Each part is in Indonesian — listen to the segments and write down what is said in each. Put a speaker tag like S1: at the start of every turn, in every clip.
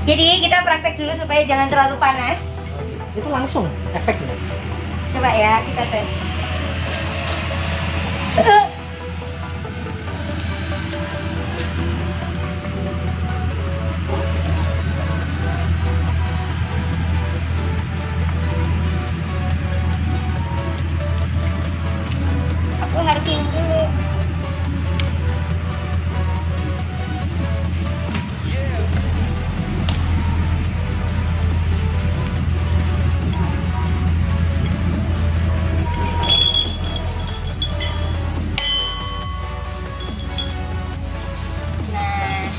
S1: Jadi kita praktek dulu supaya jangan terlalu panas.
S2: Itu langsung efeknya.
S1: Coba ya, kita tes. Aku harus minum dulu.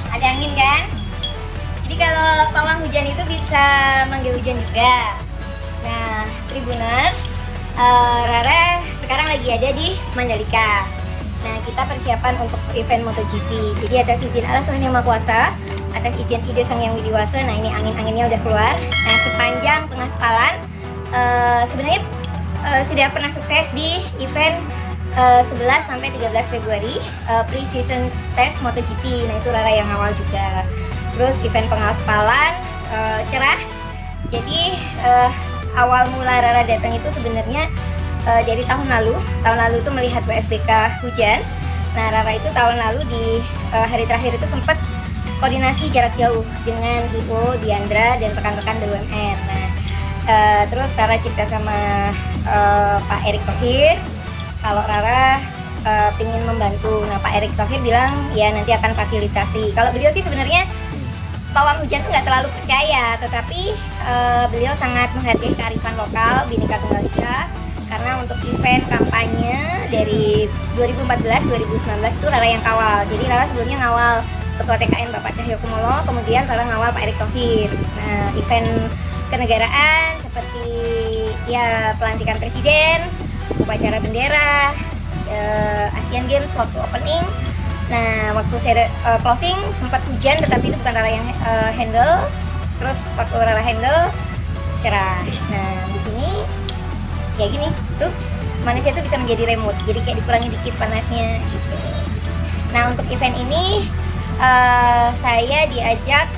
S1: Ada angin kan? Jadi kalau pawang hujan itu bisa manggil hujan juga. Nah, Tribuners, Rara sekarang lagi ada di Mandalika. Nah, kita persiapan untuk event MotoGP. Jadi atas izin Allah Tuhan Yang Maha Kuasa, atas izin Ide Sang Yang Widiwasa. Nah, ini angin-anginnya udah keluar. Nah, sepanjang pengaspalan sebenarnya sudah pernah sukses di event 11 sampai 13 Februari pre-season test MotoGP. Nah, itu Rara yang awal juga. Terus event pengaspalan cerah. Jadi awal mula Rara datang itu sebenarnya dari tahun lalu. Tahun lalu itu melihat WSBK hujan. Nah, Rara itu tahun lalu di hari terakhir itu sempat koordinasi jarak jauh dengan Ivo, Diandra, dan rekan-rekan BUMN. Nah, terus Rara cerita sama Pak Erick Thohir kalau Rara ingin membantu. Nah, Pak Erick Thohir bilang ya nanti akan fasilitasi. Kalau beliau sih sebenarnya pawang hujan tuh nggak terlalu percaya, tetapi beliau sangat menghargai kearifan lokal Bhinneka Tunggal Ika, karena untuk event kampanye dari 2014-2019 itu Rara yang kawal. Jadi Rara sebelumnya ngawal Ketua TKN Bapak Cahyokumolo, kemudian Rara ngawal Pak Erick Thohir. Nah, event kenegaraan seperti ya pelantikan presiden, upacara bendera, Asian Games waktu opening. Nah, waktu saya closing sempat hujan, tetapi itu bukan Rara yang handle. Terus waktu Rara handle cerah. Nah, di sini ya gini tuh manisnya tuh bisa menjadi remote, jadi kayak dikurangi dikit panasnya gitu. Nah, untuk event ini saya diajak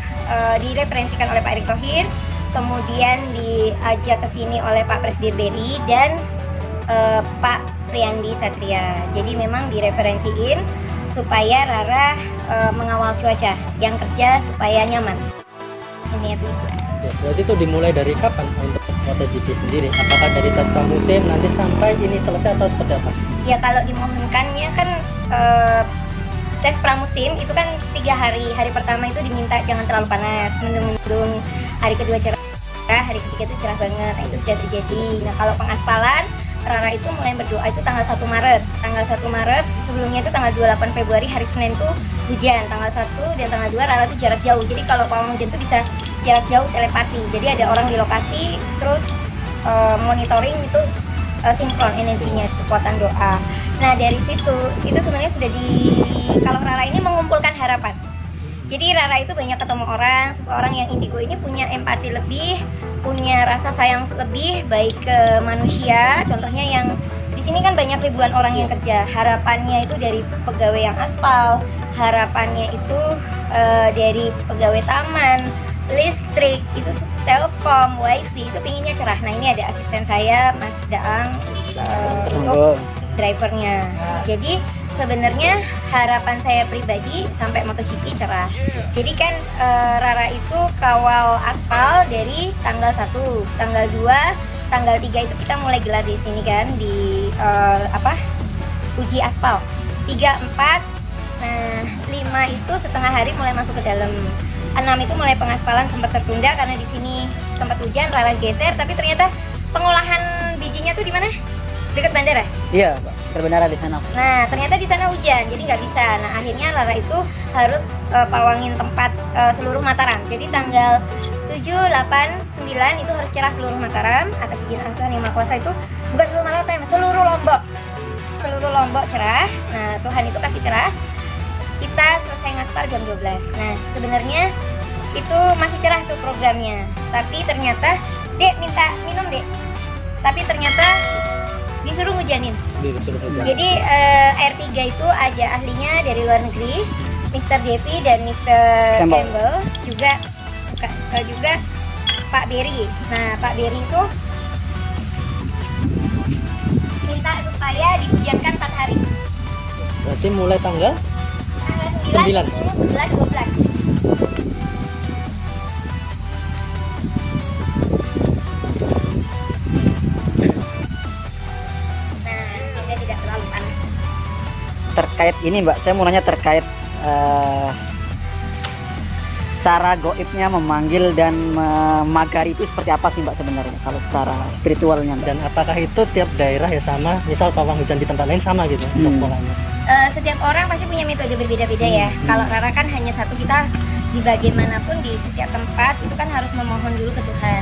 S1: direferensikan oleh Pak Erick Thohir, kemudian diajak ke sini oleh Pak Presdir Beri dan Pak Priyandi Satria. Jadi memang direferensiin supaya Rara mengawal cuaca, yang kerja supaya nyaman. Ini itu.
S2: Ya, berarti itu dimulai dari kapan untuk MotoGP sendiri? Apakah dari tes pramusim nanti sampai ini selesai atau seperti apa?
S1: Ya, kalau dimohonkannya kan tes pramusim itu kan 3 hari. Hari pertama itu diminta jangan terlalu panas, mendung-mendung. Hari kedua cerah, hari ketiga itu cerah banget. Nah, itu sudah terjadi. Nah, kalau pengaspalan Rara itu mulai berdoa itu tanggal 1 Maret. Tanggal 1 Maret, sebelumnya itu tanggal 28 Februari hari Senin itu hujan. Tanggal 1 dan tanggal 2 Rara itu jarak jauh. Jadi kalau pawang hujan itu bisa jarak jauh telepati. Jadi ada orang di lokasi, terus monitoring itu sinkron energinya, kekuatan doa. Nah, dari situ itu sebenarnya sudah kalau Rara ini mengumpulkan harapan. Jadi Rara itu banyak ketemu orang, seseorang yang indigo ini punya empati lebih, punya rasa sayang lebih baik ke manusia. Contohnya yang di sini kan banyak ribuan orang yang kerja. Harapannya itu dari pegawai yang aspal, harapannya itu dari pegawai taman, listrik, itu telkom, wifi, itu pinginnya cerah. Nah, ini ada asisten saya, Mas Daang, untuk drivernya. Jadi sebenarnya harapan saya pribadi sampai MotoGP cerah. Jadi kan Rara itu kawal aspal dari tanggal 1, tanggal 2, tanggal 3 itu kita mulai gelar di sini kan, di uji aspal. 3, 4, nah 5 itu setengah hari mulai masuk ke dalam. 6 itu mulai pengaspalan sempat tertunda karena di sini sempat hujan, Rara geser, tapi ternyata pengolahan bijinya tuh di mana? Dekat bandara?
S2: Iya, Pak. Berbendara di sana.
S1: Nah, ternyata di sana hujan, jadi nggak bisa. Nah, akhirnya Rara itu harus pawangin tempat seluruh Mataram. Jadi tanggal 7, 8, 9 itu harus cerah seluruh Mataram. Atas izin Tuhan Yang Maha Kuasa itu bukan seluruh Mataram, seluruh Lombok. Seluruh Lombok cerah. Nah, Tuhan itu kasih cerah. Kita selesai ngaspal jam 12. Nah, sebenarnya itu masih cerah tuh programnya. Tapi ternyata, Dek minta minum, Dek. Tapi ternyata disuruh hujanin. Jadi R3 itu ada ahlinya dari luar negeri, Mr. Devi dan Mr. Campbell juga buka. juga Pak Beri. Nah, Pak Beri itu minta supaya dihujankan 4 hari.
S2: Berarti mulai tanggal
S1: Tanggal 9,
S2: 9.
S1: 10, 11, 12. Nah, sehingga tidak terlalu panas.
S3: Terkait ini Mbak, saya mau nanya terkait cara goibnya memanggil dan memagari itu seperti apa sih Mbak sebenarnya kalau secara spiritualnya Mbak?
S2: Dan apakah itu tiap daerah ya sama? Misal pawang hujan di tempat lain sama gitu untuk polanya?
S1: Setiap orang pasti punya metode berbeda-beda ya. Kalau Rara kan hanya satu, kita di bagaimanapun di setiap tempat itu kan harus memohon dulu ke Tuhan.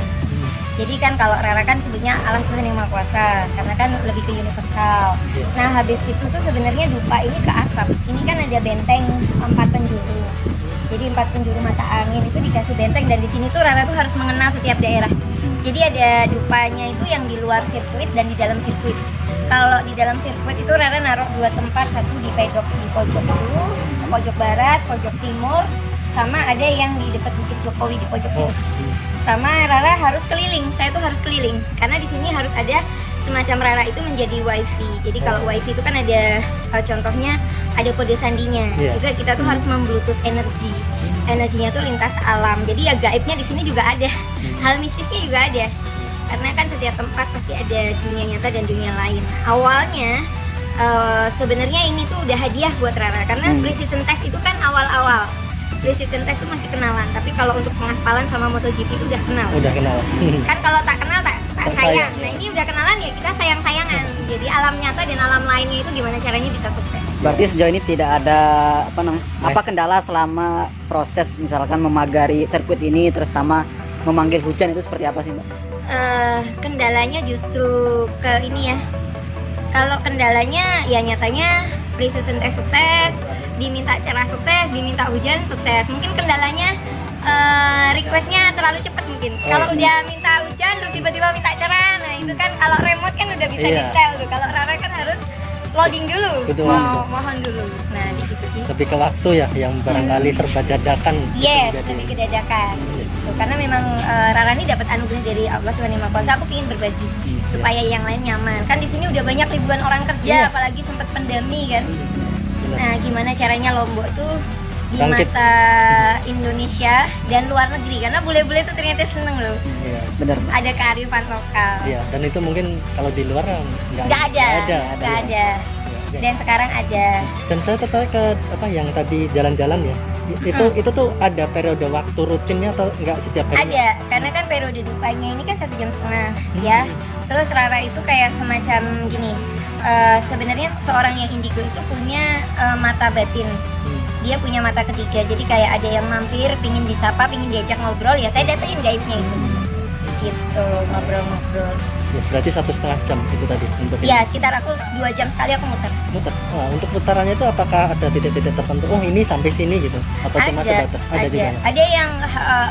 S1: Jadi kan kalau Rara kan sebutnya alam Tuhan yang Maha Kuasa, karena kan lebih ke universal. Nah, habis itu tuh sebenarnya dupa ini ke atap. Ini kan ada benteng 4 penjuru. Jadi 4 penjuru mata angin itu dikasih benteng, dan di sini tuh Rara tuh harus mengenal setiap daerah. Jadi ada dupanya itu yang di luar sirkuit dan di dalam sirkuit. Kalau di dalam sirkuit itu Rara naruh 2 tempat, satu di pedok di pojok dulu, pojok barat, pojok timur, sama ada yang di dekat Bukit Jokowi di pojok sini. Sama Rara harus keliling, saya tuh harus keliling karena di sini harus ada semacam Rara itu menjadi wifi. Jadi kalau wifi itu kan ada contohnya ada kode sandinya. Juga kita tuh harus membluetooth energi. Energinya tuh lintas alam. Jadi ya gaibnya di sini juga ada. Hal mistisnya juga ada. Karena kan setiap tempat pasti ada dunia nyata dan dunia lain. Awalnya sebenarnya ini tuh udah hadiah buat Rara karena precision test itu kan awal-awal. Precision test itu masih kenalan, tapi kalau untuk pengaspalan sama MotoGP itu udah kenal.
S2: Udah kenal.
S1: Kan kalau tak kenal tak sayang. Nah, ini udah kenalan ya kita sayang-sayangan. Jadi alam nyata dan alam lainnya itu gimana caranya bisa sukses.
S3: Berarti sejauh ini tidak ada apa kendala selama proses misalkan memagari sirkuit ini terus sama memanggil hujan itu seperti apa sih Mbak?
S1: Kendalanya justru ke ini ya. Kalau kendalanya ya nyatanya precision test sukses, diminta cerah sukses, diminta hujan sukses. Mungkin kendalanya requestnya terlalu cepat mungkin. Kalau udah minta hujan terus tiba-tiba minta cerah, nah itu kan kalau remote kan udah bisa di-setel tuh. Kalau Rara kan harus loading dulu, mohon dulu. Nah di situ sih.
S2: Lebih ke waktu ya, yang barangkali serba dadakan.
S1: Yes, lebih ke dadakan. Tuh, karena memang Rara ini dapat anugerah dari Allah Subhanahu wa Ta'ala. Aku ingin berbagi supaya yang lain nyaman. Kan di sini udah banyak ribuan orang kerja, apalagi sempat pandemi kan. Nah, gimana caranya Lombok tuh di mata Indonesia dan luar negeri, karena bule-bule itu ternyata seneng loh.
S2: Iya,
S3: benar.
S1: Ada kearifan lokal.
S2: Iya, dan itu mungkin kalau di luar
S1: nggak ada. Dan sekarang ada.
S2: Dan saya tertarik ke apa yang tadi jalan-jalan ya. Itu tuh ada periode waktu rutinnya atau enggak setiap hari?
S1: Ada, karena kan periode dupanya ini kan 1,5 jam ya. Terus Rara itu kayak semacam gini. Sebenarnya seorang yang indigo itu punya mata batin. Dia punya mata ketiga. Jadi kayak ada yang mampir, pingin disapa, pingin diajak ngobrol, ya saya datengin gaibnya itu. Gitu, ngobrol-ngobrol.
S2: Ya, berarti 1,5 jam itu tadi untuk
S1: ya, sekitar aku 2 jam sekali aku muter.
S2: Nah, untuk putarannya itu apakah ada titik-titik tertentu? Oh, ini sampai sini gitu? Atau cuma sebatas?
S1: Ada yang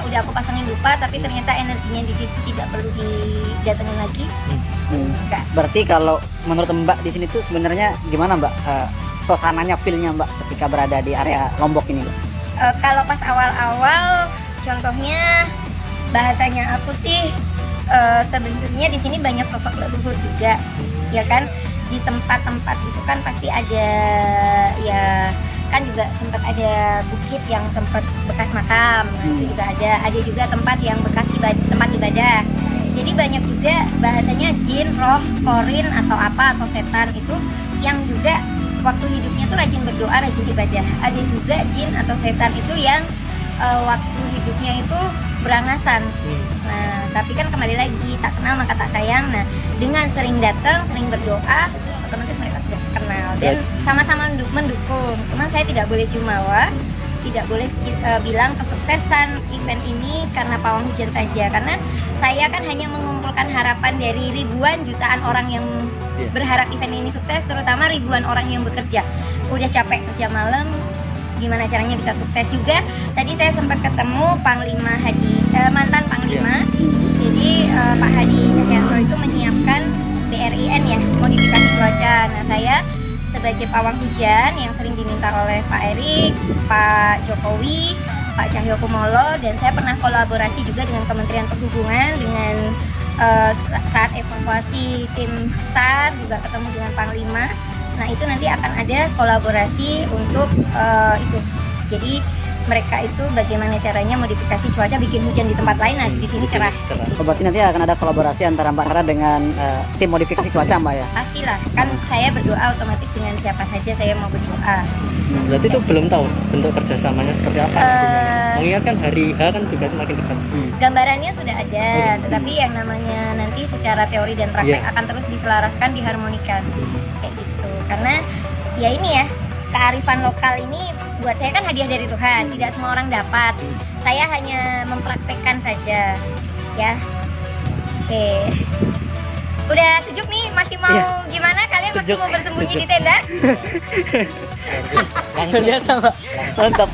S1: udah aku pasangin lupa, tapi ternyata energinya di situ tidak perlu didatengin lagi. Enggak.
S3: Berarti kalau menurut Mbak di sini tuh sebenarnya gimana Mbak? Suasananya, feel-nya Mbak ketika berada di area Lombok ini Mbak?
S1: Kalau pas awal-awal, contohnya bahasanya aku sih sebenarnya di sini banyak sosok leluhur juga, ya kan? Di tempat-tempat itu kan pasti ada, ya kan juga sempat ada bukit yang sempat bekas makam, itu juga ada juga tempat yang bekas tempat ibadah. Jadi banyak juga bahasanya jin, roh, korin atau apa atau setan itu yang juga waktu hidupnya tuh rajin berdoa, rajin ibadah. Ada juga jin atau setan itu yang waktu hidupnya itu berangasan. Nah, tapi kan kembali lagi tak kenal maka tak sayang. Nah, dengan sering datang, sering berdoa, otomatis mereka sudah kenal dan sama-sama mendukung. Cuman saya tidak boleh jumawa, tidak boleh bilang kesuksesan event ini karena pawang hujan saja, karena saya kan hanya mengumpulkan harapan dari ribuan jutaan orang yang berharap event ini sukses, terutama ribuan orang yang bekerja. Udah capek kerja malam, gimana caranya bisa sukses juga. Tadi saya sempat ketemu Panglima Hadi, mantan Panglima. Jadi Pak Hadi Cahyanto itu menyiapkan BRIN ya, modifikasi cuaca. Nah, saya sebagai pawang hujan yang sering diminta oleh Pak Erik, Pak Jokowi, Pak Cahyokumolo, dan saya pernah kolaborasi juga dengan Kementerian Perhubungan dengan saat evakuasi tim SAR, juga ketemu dengan Panglima. Nah itu nanti akan ada kolaborasi untuk itu. Jadi mereka itu bagaimana caranya modifikasi cuaca bikin hujan di tempat lain, nah di sini cerah.
S3: Oh, berarti nanti akan ada kolaborasi antara Mbak Rara dengan tim modifikasi cuaca, Mbak ya?
S1: Pastilah, kan saya berdoa otomatis dengan siapa saja saya mau berdoa.
S2: Berarti itu belum tahu bentuk kerjasamanya seperti apa nantinya. Mengingat kan hari H kan juga semakin dekat.
S1: Gambarannya sudah ada, tetapi yang namanya nanti secara teori dan praktek akan terus diselaraskan, diharmonikan kayak gitu. Karena ya ini ya, kearifan lokal ini buat saya kan hadiah dari Tuhan, tidak semua orang dapat. Saya hanya mempraktekkan saja, ya. Oke. Udah sejuk nih, masih mau gimana? Kalian masih mau bersembunyi di tenda?
S2: Langsung
S3: Biasa, Mbak. Mantap.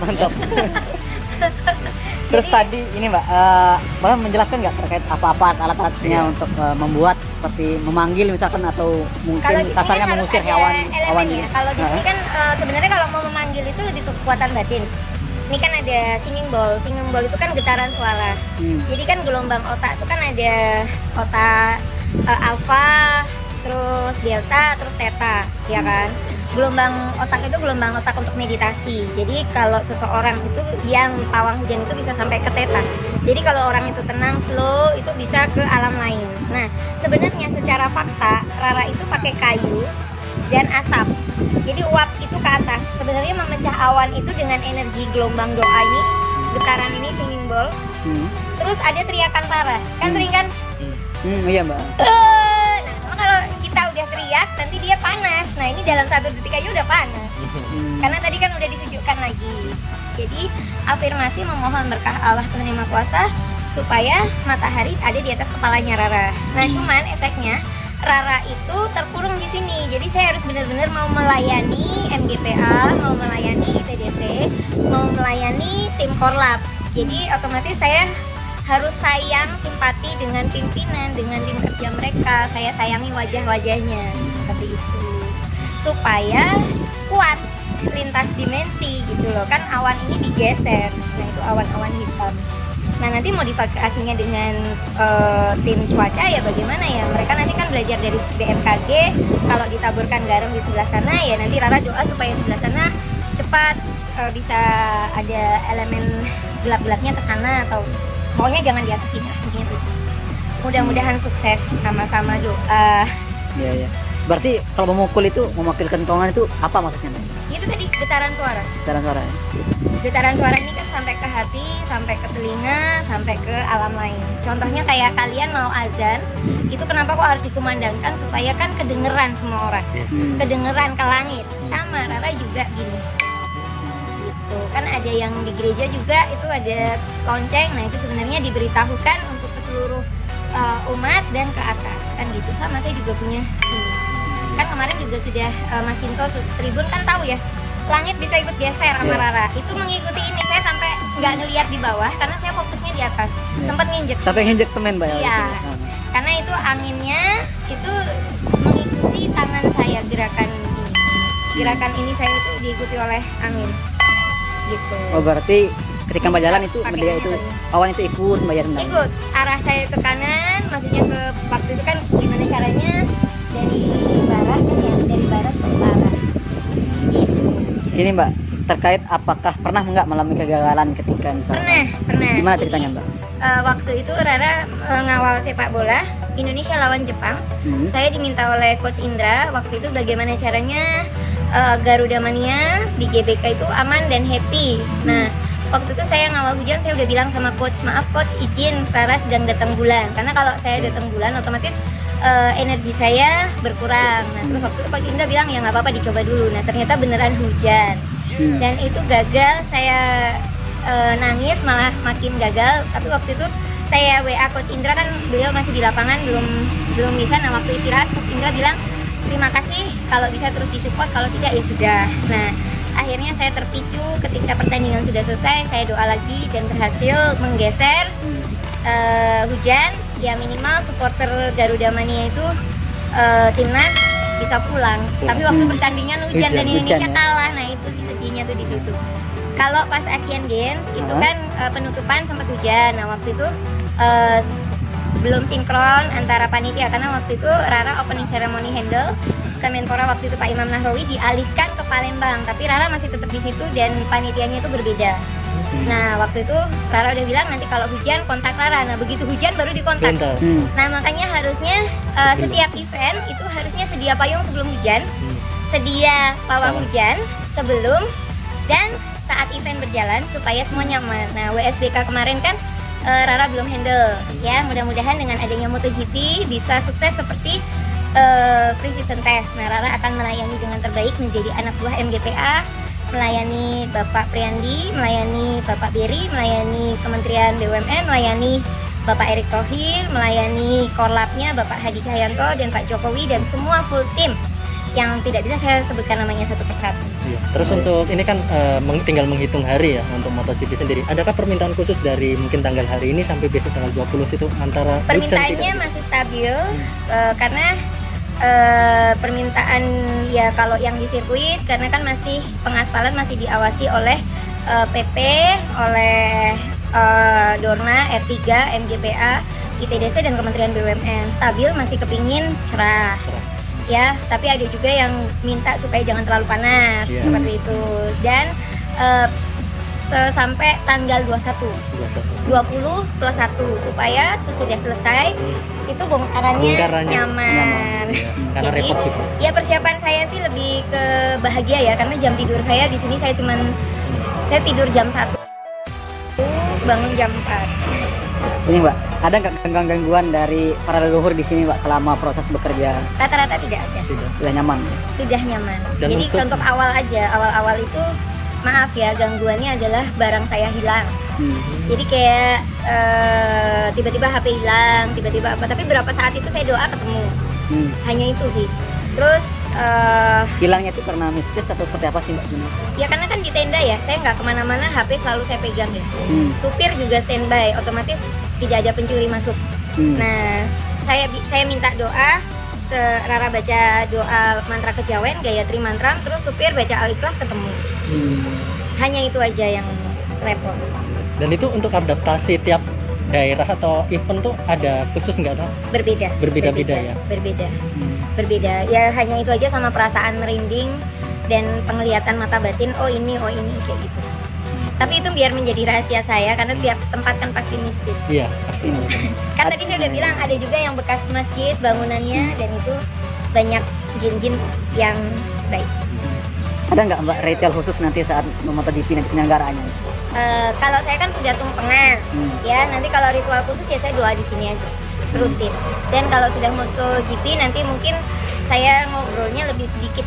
S3: Terus tadi ini Mbak, Mbak menjelaskan nggak terkait apa-apa alat-alatnya untuk membuat seperti memanggil misalkan atau mungkin kasarnya
S1: kan
S3: mengusir
S1: hewan
S3: hewan
S1: ya. Kalau di sini kan sebenarnya kalau mau memanggil itu di kekuatan batin. Ini kan ada singing bowl itu kan getaran suara. Jadi kan gelombang otak itu kan ada otak alfa, terus delta, terus theta, ya kan? Gelombang otak itu gelombang otak untuk meditasi. Jadi kalau seseorang itu yang pawang hujan itu bisa sampai ke theta. Jadi kalau orang itu tenang, slow, itu bisa ke alam lain. Nah, sebenarnya secara fakta Rara itu pakai kayu dan asap. Jadi uap itu ke atas. Sebenarnya memecah awan itu dengan energi gelombang doa ini, getaran ini, singing bowl. Terus ada teriakan Rara. Kan sering kan?
S3: Iya Mbak.
S1: Nah, kalau kita udah teriak, nanti dia panas. Nah, ini dalam 1 detik aja udah panas. Karena tadi kan udah disejukkan lagi. Jadi, afirmasi memohon berkah Allah Tuhan Yang Maha Kuasa supaya matahari ada di atas kepalanya Rara. Nah, cuman efeknya Rara itu terkurung di sini. Jadi saya harus benar-benar mau melayani MGPA, mau melayani ITDP, mau melayani tim Korlap. Jadi otomatis saya harus sayang, simpati dengan pimpinan, dengan tim kerja mereka. Saya sayangi wajah-wajahnya seperti itu, supaya kuat lintas dimensi gitu loh. Kan awan ini digeser, nah itu awan-awan hitam. Nah nanti modifikasinya dengan tim cuaca ya bagaimana ya, mereka nanti kan belajar dari BMKG. Kalau ditaburkan garam di sebelah sana ya nanti Rara doa supaya sebelah sana cepat bisa ada elemen gelap-gelapnya ke sana, atau pokoknya jangan di atas kita gitu. Mudah-mudahan sukses, sama-sama doa.
S3: Iya. Berarti kalau memukul itu, mewakilkan keuangan itu apa maksudnya?
S1: Itu tadi getaran suara.
S3: Getaran suara ya?
S1: Getaran suara ini kan sampai ke hati, sampai ke telinga, sampai ke alam lain. Contohnya kayak kalian mau azan, itu kenapa kok harus dikumandangkan supaya kan kedengeran semua orang, kedengeran ke langit. Sama Rara juga gini. Gitu. Kan ada yang di gereja juga itu ada lonceng. Nah itu sebenarnya diberitahukan untuk ke seluruh umat dan ke atas kan gitu. Sama saya juga punya ini. Kan kemarin juga sudah Mas Sinto Tribun kan tahu ya, langit bisa ikut geser sama Rara. Itu mengikuti ini, saya sampai nggak ngeliat di bawah karena saya fokusnya di atas. Sempat nginjek.
S3: Sampai nginjek semen Mbak ya?
S1: Iya. Karena itu anginnya itu mengikuti tangan saya, gerakan ini. Gerakan ini saya itu diikuti oleh angin. Gitu.
S3: Oh berarti ketika Mbak jalan itu dia itu awan itu ikut Mbak ya?
S1: Ikut. Arah saya ke kanan, maksudnya ke waktu itu kan gimana caranya dari barat kan ya, dari barat ke utara. Gitu.
S3: Ini Mbak, terkait apakah pernah nggak mengalami kegagalan ketika misalnya?
S1: Pernah.
S3: Gimana ceritanya Mbak?
S1: Waktu itu Rara ngawal sepak bola Indonesia lawan Jepang. Saya diminta oleh Coach Indra waktu itu bagaimana caranya Garuda Mania di GBK itu aman dan happy. Nah waktu itu saya ngawal hujan, saya udah bilang sama coach, maaf coach izin Rara sedang datang bulan, karena kalau saya datang bulan otomatis energi saya berkurang. Nah terus waktu itu coach Indra bilang ya nggak apa-apa dicoba dulu. Nah ternyata beneran hujan dan itu gagal. Saya nangis malah makin gagal. Tapi waktu itu saya WA coach Indra, kan beliau masih di lapangan belum bisa. Nah waktu istirahat coach Indra bilang terima kasih, kalau bisa terus disupport, kalau tidak ya sudah. Nah akhirnya saya terpicu ketika pertandingan sudah selesai, saya doa lagi dan berhasil menggeser hujan. Ya minimal supporter Garuda Mania itu timnas bisa pulang. Tapi waktu pertandingan hujan dan Indonesia kalah. Nah itu sih sedihnya tuh di situ. Kalau pas Asian Games itu
S3: Hah?
S1: kan penutupan sempat hujan. Nah waktu itu eh, belum sinkron antara panitia karena waktu itu Rara opening ceremony handle, Kemenpora waktu itu Pak Imam Nahrawi dialihkan ke Palembang, tapi Rara masih tetap di situ dan panitianya itu berbeda. Nah waktu itu Rara udah bilang nanti kalau hujan kontak Rara. Nah begitu hujan baru dikontak.
S2: Bentar.
S1: Nah makanya harusnya setiap event itu harusnya sedia payung sebelum hujan, sedia pawang hujan sebelum dan saat event berjalan supaya semua nyaman. Nah WSBK kemarin kan Rara belum handle ya, mudah-mudahan dengan adanya MotoGP bisa sukses seperti pre-season test. Nah Rara akan melayani dengan terbaik menjadi anak buah MGPA, melayani Bapak Priandi, melayani Bapak Beri, melayani Kementerian BUMN, melayani Bapak Erick Thohir, melayani Korlapnya Bapak Hadi Cahyanto dan Pak Jokowi dan semua full tim yang tidak bisa saya sebutkan namanya satu persatu.
S2: Iya. Terus untuk ini kan tinggal menghitung hari ya untuk MotoGP sendiri. Adakah permintaan khusus dari mungkin tanggal hari ini sampai besok tanggal 20 itu antara hujan
S1: Permintaannya
S2: tidak?
S1: masih stabil karena permintaan ya kalau yang di sirkuit karena kan masih pengaspalan masih diawasi oleh PP, oleh Dorna, R3, MGPA, ITDC dan Kementerian BUMN. Stabil masih kepingin cerah. Ya, tapi ada juga yang minta supaya jangan terlalu panas seperti itu. Dan sampai tanggal 21 20 plus 1 supaya sesudah selesai itu bongkarannya nyaman.
S2: Ya, karena
S1: Jadi,
S2: repot juga.
S1: ya persiapan saya sih lebih ke bahagia ya karena jam tidur saya di sini saya tidur jam 1 bangun jam 4.
S3: Ini Mbak, ada nggak gangguan dari para leluhur di sini Mbak selama proses bekerja?
S1: Rata-rata tidak ada.
S2: Tidak.
S3: Sudah nyaman?
S1: Sudah nyaman.
S2: Dan
S1: Jadi
S2: untuk-
S1: untuk awal itu maaf ya gangguannya adalah barang saya hilang. Jadi kayak tiba-tiba HP hilang, tiba-tiba apa. Tapi berapa saat itu saya doa ketemu. Hanya itu sih. Terus
S3: Hilangnya itu karena mistis atau seperti apa sih Mbak?
S1: ya karena kan di tenda ya, saya nggak kemana-mana, HP selalu saya pegang ya. Supir juga standby, otomatis tidak ada pencuri masuk. Nah, saya minta doa, Rara baca doa mantra kejawen, Gayatri mantra, terus supir baca Al-Ikhlas ketemu. Hanya itu aja yang repot.
S2: Dan itu untuk adaptasi tiap daerah atau event tuh ada khusus nggak tahu?
S1: Berbeda.
S2: Berbeda-beda ya?
S1: Berbeda. Ya hanya itu aja sama perasaan merinding dan penglihatan mata batin. Oh ini kayak gitu. Tapi itu biar menjadi rahasia saya karena tiap tempat kan pasti mistis.
S2: Iya, pasti.
S1: Kan tadi saya udah bilang ada juga yang bekas masjid bangunannya dan itu banyak jin-jin yang baik.
S3: Ada nggak Mbak retail khusus nanti saat MotoGP nanti penyelenggaraannya?
S1: Kalau saya kan sudah tumpengan, ya nanti kalau ritual khusus ya saya doa di sini aja rutin. Dan kalau sudah MotoGP nanti mungkin saya ngobrolnya lebih sedikit.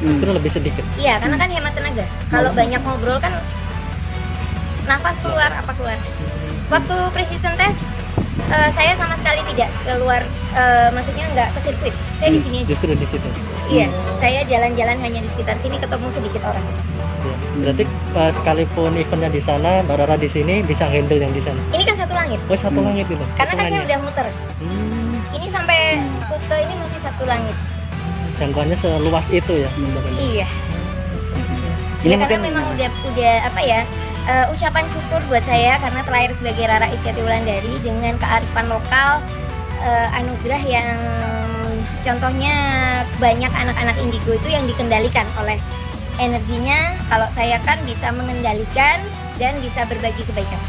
S2: Justru lebih sedikit.
S1: Iya, karena kan hemat tenaga. Kalau banyak ngobrol kan nafas keluar apa keluar. Waktu pre-season test saya sama sekali tidak keluar, maksudnya nggak ke sirkuit. Saya di sini aja.
S2: Justru di situ.
S1: Iya, saya jalan-jalan hanya di sekitar sini ketemu sedikit orang.
S2: Ya. Berarti sekalipun eventnya di sana, Mbak Rara di sini bisa handle yang di sana.
S1: Ini kan satu langit.
S2: Oh, satu langit itu.
S1: Karena kan saya
S2: hitungannya.
S1: udah muter. Ini sampai rute ini masih satu langit.
S2: Jangkauannya seluas itu ya.
S1: Iya.
S3: Ini
S1: Ya, karena
S3: mungkin
S1: memang udah apa ya? Ucapan syukur buat saya karena terlahir sebagai Rara Istiati Wulandari dengan kearifan lokal, anugerah yang contohnya banyak anak-anak indigo itu yang dikendalikan oleh energinya. Kalau saya kan bisa mengendalikan dan bisa berbagi kebaikan.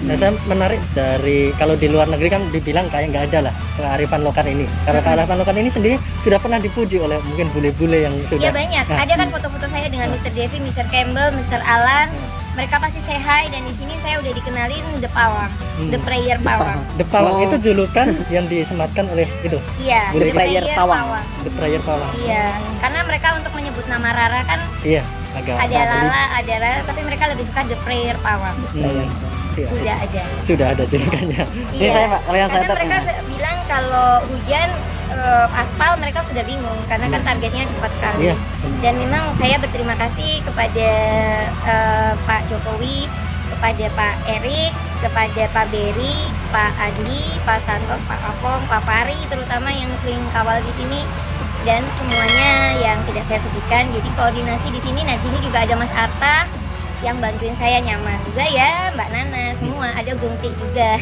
S2: Nah, saya menarik dari kalau di luar negeri kan dibilang kayak nggak ada lah kearifan lokal ini. Karena kearifan lokal ini sendiri sudah pernah dipuji oleh mungkin bule-bule yang sudah.
S1: Ya banyak.
S2: Nah,
S1: Ada kan foto-foto saya dengan Mr. Devi, Mr. Campbell, Mr. Alan. Mereka pasti say hi dan di sini saya udah dikenalin The Pawang, The Prayer Pawang.
S2: The Pawang
S3: Oh.
S2: itu julukan yang disematkan oleh itu,
S1: Iya,
S3: The Prayer Pawang.
S2: The Prayer Pawang.
S1: Iya, karena mereka untuk menyebut nama Rara kan
S2: Iya, agak
S1: ada Lala, ada Rara, tapi mereka lebih suka The Prayer Pawang.
S2: Iya.
S1: Sudah ada.
S2: Sudah ada julukannya.
S3: Ini saya Mbak, kalau yang saya
S1: Karena mereka
S3: tanya.
S1: bilang kalau hujan aspal mereka sudah bingung karena kan targetnya cepat sekali.
S2: Iya.
S1: Dan memang saya berterima kasih kepada Pak Jokowi, kepada Pak Erik, kepada Pak Beri, Pak Andi, Pak Santos, Pak Apong, Pak Pari terutama yang sering kawal di sini dan semuanya yang tidak saya sebutkan. Jadi koordinasi di sini. Nah, di sini juga ada Mas Arta, yang bantuin saya nyaman juga ya Mbak Nana semua, ada Gungti juga,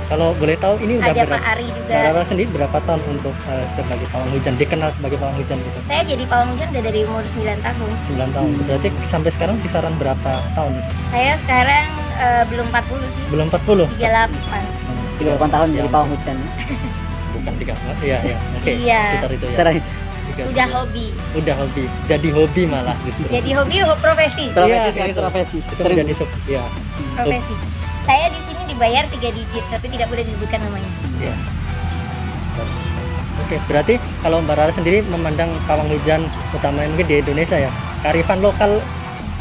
S2: Kalau boleh tahu ini udah
S1: ada Pak
S2: berapa?
S1: Ari juga.
S2: Mbak Rara sendiri berapa tahun untuk sebagai pawang hujan, dikenal sebagai pawang hujan gitu?
S1: Saya jadi pawang hujan udah dari umur 9 tahun.
S2: 9 tahun. Berarti sampai sekarang kisaran berapa tahun?
S1: Saya sekarang belum 40 sih,
S2: Belum 40?
S1: 38.
S3: 38 tahun jadi pawang hujan.
S2: Bukan 3. Iya, iya. Oke.
S1: Iya.
S2: Sekitar itu ya.
S3: Sekarang itu.
S1: Udah hobi.
S2: Udah hobi. Jadi hobi malah justru.
S1: Jadi hobi profesi.
S3: Profesi,
S2: Iya, itu.
S3: profesi.
S2: Itu menjadi ya.
S1: Profesi. Saya di sini dibayar 3 digit tapi tidak boleh disebutkan namanya.
S2: Iya. Oke, berarti kalau Mbak Rara sendiri memandang pawang hujan utamanya mungkin di Indonesia ya, kearifan lokal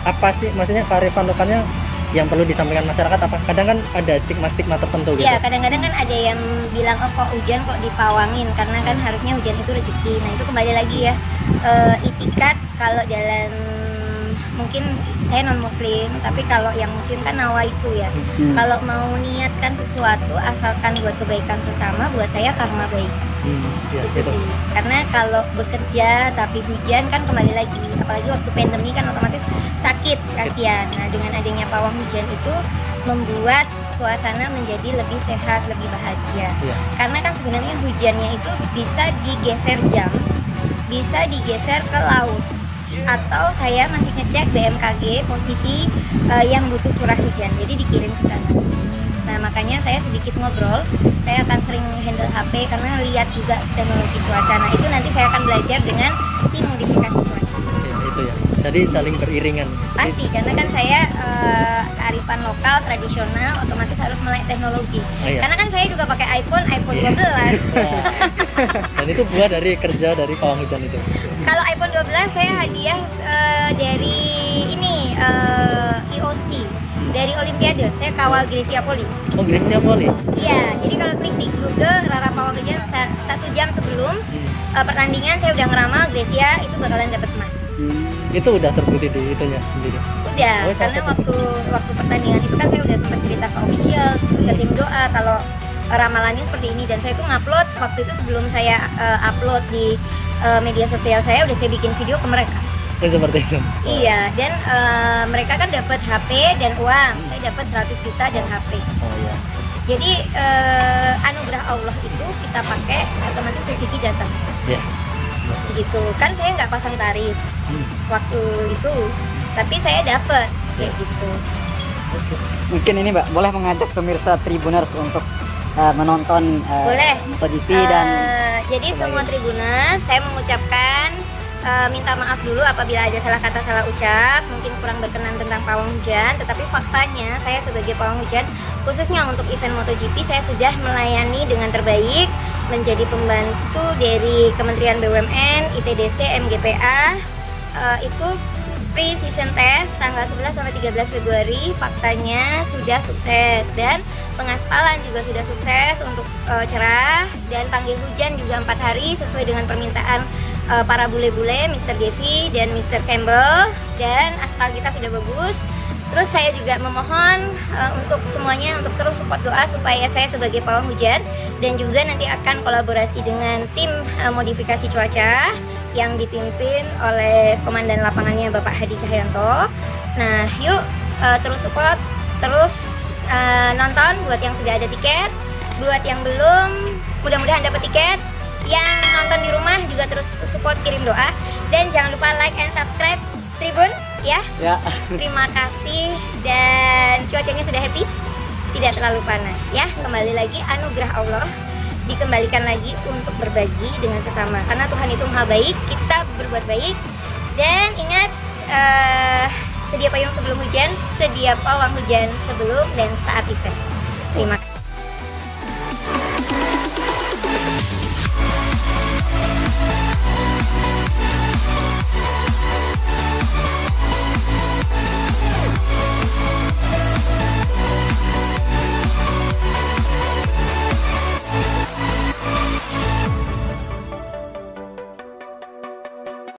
S2: apa sih? Maksudnya kearifan lokalnya yang perlu disampaikan masyarakat apa? Kadang kan ada stigma-stigma tertentu gitu.
S1: Iya, kadang-kadang kan ada yang bilang oh kok hujan kok dipawangin karena kan harusnya hujan itu rezeki. Nah, itu kembali lagi ya. Itikat kalau jalan mungkin saya non muslim, tapi kalau yang muslim kan nawa itu ya. Kalau mau niatkan sesuatu asalkan buat kebaikan sesama, buat saya karma baik.
S2: Iya,
S1: Gitu
S2: itu.
S1: sih. Karena kalau bekerja tapi hujan kan kembali lagi, apalagi waktu pandemi kan otomatis sakit, kasihan. Nah, dengan adanya pawang hujan itu membuat suasana menjadi lebih sehat, lebih bahagia.
S2: Iya.
S1: Karena kan sebenarnya hujannya itu bisa digeser jam, bisa digeser ke laut, atau saya masih ngecek BMKG posisi yang butuh curah hujan, jadi dikirim ke sana. Nah, makanya saya sedikit ngobrol, saya akan sering handle HP karena lihat juga teknologi cuaca. Nah, itu nanti saya akan belajar dengan tim modifikasi cuaca.
S2: Oke, itu ya. Jadi saling beriringan.
S1: Pasti, karena kan saya kearifan lokal tradisional otomatis harus melek teknologi.
S2: Oh, iya.
S1: Karena kan saya juga pakai iPhone
S2: Iya.
S1: 12.
S2: Dan itu buah dari kerja dari pawang hujan itu.
S1: Kalau iPhone 12 saya hadiah dari ini IOC, dari Olimpiade. Saya kawal Grecia Poli.
S2: Oh, Grecia Poli.
S1: Iya, jadi kalau klik di Google Rara Pawang Hujan 1 jam sebelum pertandingan saya udah ngeramal Grecia itu bakalan dapat emas.
S2: Itu udah terbukti di itunya sendiri.
S1: Udah,
S2: Oh,
S1: karena
S2: satu.
S1: waktu pertandingan itu kan saya udah sempat cerita ke official, ke tim doa kalau ramalannya seperti ini, dan saya tuh ngupload waktu itu sebelum saya upload di media sosial saya udah saya bikin video ke mereka.
S2: Seperti itu.
S1: Iya, dan mereka kan dapat HP dan uang. Saya dapat 100 juta dan HP.
S2: Oh iya.
S1: Jadi anugerah Allah itu kita pakai otomatis rezeki datang.
S2: Iya.
S1: Gitu kan, saya nggak pasang tarif waktu itu, tapi saya dapat kayak gitu.
S3: Mungkin ini Mbak, boleh mengajak pemirsa Tribuners untuk menonton
S1: Boleh.
S3: MotoGP dan
S1: Jadi semua Tribuners, saya mengucapkan minta maaf dulu apabila ada salah kata, salah ucap, mungkin kurang berkenan tentang pawang hujan. Tetapi faktanya saya sebagai pawang hujan, khususnya untuk event MotoGP, saya sudah melayani dengan terbaik, menjadi pembantu dari Kementerian BUMN, ITDC, MGPA. Itu pre-season test tanggal 11 sampai 13 Februari, faktanya sudah sukses, dan pengaspalan juga sudah sukses untuk cerah, dan panggil hujan juga 4 hari sesuai dengan permintaan para bule-bule, Mr. Devi dan Mr. Campbell, dan aspal kita sudah bagus. Terus saya juga memohon untuk semuanya untuk terus support doa supaya saya sebagai pawang hujan dan juga nanti akan kolaborasi dengan tim modifikasi cuaca yang dipimpin oleh komandan lapangannya Bapak Hadi Cahyanto. Nah, yuk terus support, terus nonton buat yang sudah ada tiket, buat yang belum mudah-mudahan dapat tiket. Yang nonton di rumah juga terus support, kirim doa, dan jangan lupa like and subscribe Tribun ya. Terima kasih, dan cuacanya sudah happy, tidak terlalu panas ya. Kembali lagi anugerah Allah dikembalikan lagi untuk berbagi dengan sesama, karena Tuhan itu maha baik, kita berbuat baik. Dan ingat, sedia payung sebelum hujan, sedia pawang hujan sebelum dan saat event.